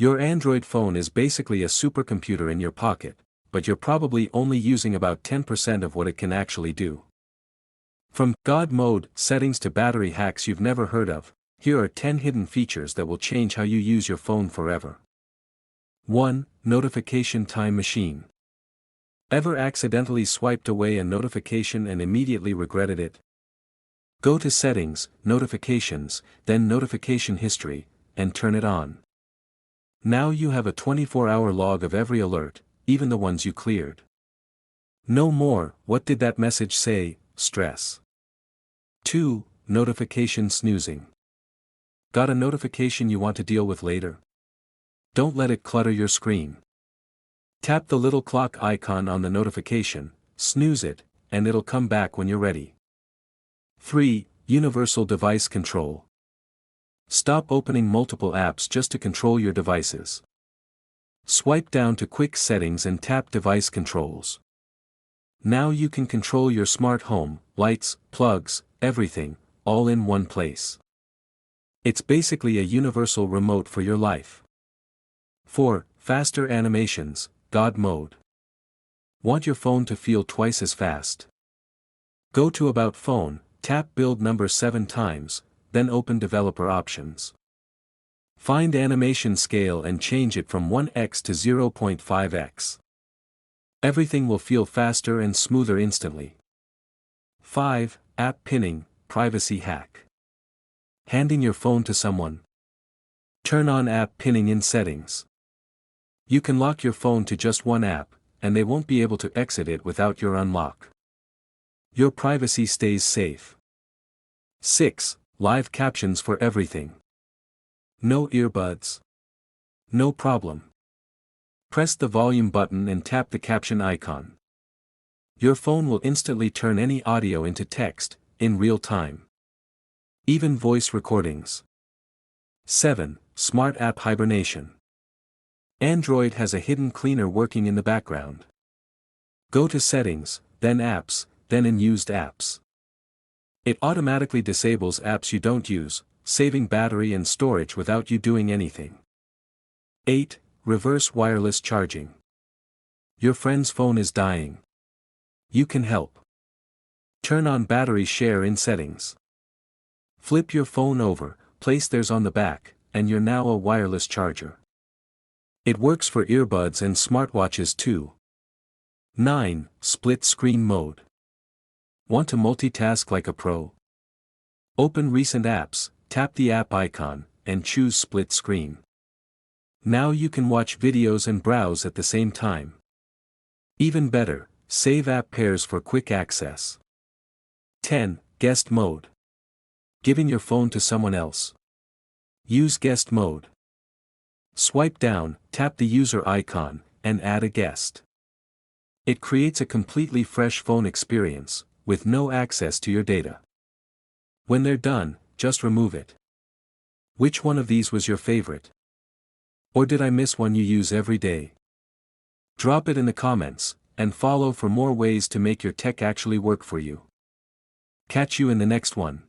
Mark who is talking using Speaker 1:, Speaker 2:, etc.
Speaker 1: Your Android phone is basically a supercomputer in your pocket, but you're probably only using about 10% of what it can actually do. From God mode settings to battery hacks you've never heard of, here are 10 hidden features that will change how you use your phone forever. 1. Notification Time Machine. Ever accidentally swiped away a notification and immediately regretted it? Go to Settings, Notifications, then Notification History, and turn it on. Now you have a 24-hour log of every alert, even the ones you cleared. No more, "What did that message say?" stress. 2. Notification Snoozing. Got a notification you want to deal with later? Don't let it clutter your screen. Tap the little clock icon on the notification, snooze it, and it'll come back when you're ready. 3. Universal Device Control. Stop opening multiple apps just to control your devices. Swipe down to Quick Settings and tap Device Controls. Now you can control your smart home, lights, plugs, everything, all in one place. It's basically a universal remote for your life. 4. Faster Animations, God Mode. Want your phone to feel twice as fast? Go to About Phone, tap Build number 7 times, then open Developer Options. Find Animation Scale and change it from 1x to 0.5x. Everything will feel faster and smoother instantly. 5. App Pinning, Privacy Hack. Handing your phone to someone. Turn on app pinning in Settings. You can lock your phone to just one app, and they won't be able to exit it without your unlock. Your privacy stays safe. 6. Live Captions for Everything. No earbuds? No problem. Press the volume button and tap the caption icon. Your phone will instantly turn any audio into text, in real time. Even voice recordings. 7. Smart App Hibernation. Android has a hidden cleaner working in the background. Go to Settings, then Apps, then in Used Apps. It automatically disables apps you don't use, saving battery and storage without you doing anything. 8. Reverse Wireless Charging. Your friend's phone is dying. You can help. Turn on Battery Share in Settings. Flip your phone over, place theirs on the back, and you're now a wireless charger. It works for earbuds and smartwatches too. 9. Split Screen Mode. Want to multitask like a pro? Open recent apps, tap the app icon, and choose Split Screen. Now you can watch videos and browse at the same time. Even better, save app pairs for quick access. 10. Guest Mode. Giving your phone to someone else. Use Guest Mode. Swipe down, tap the user icon, and add a guest. It creates a completely fresh phone experience, with no access to your data. When they're done, just remove it. Which one of these was your favorite? Or did I miss one you use every day? Drop it in the comments, and follow for more ways to make your tech actually work for you. Catch you in the next one.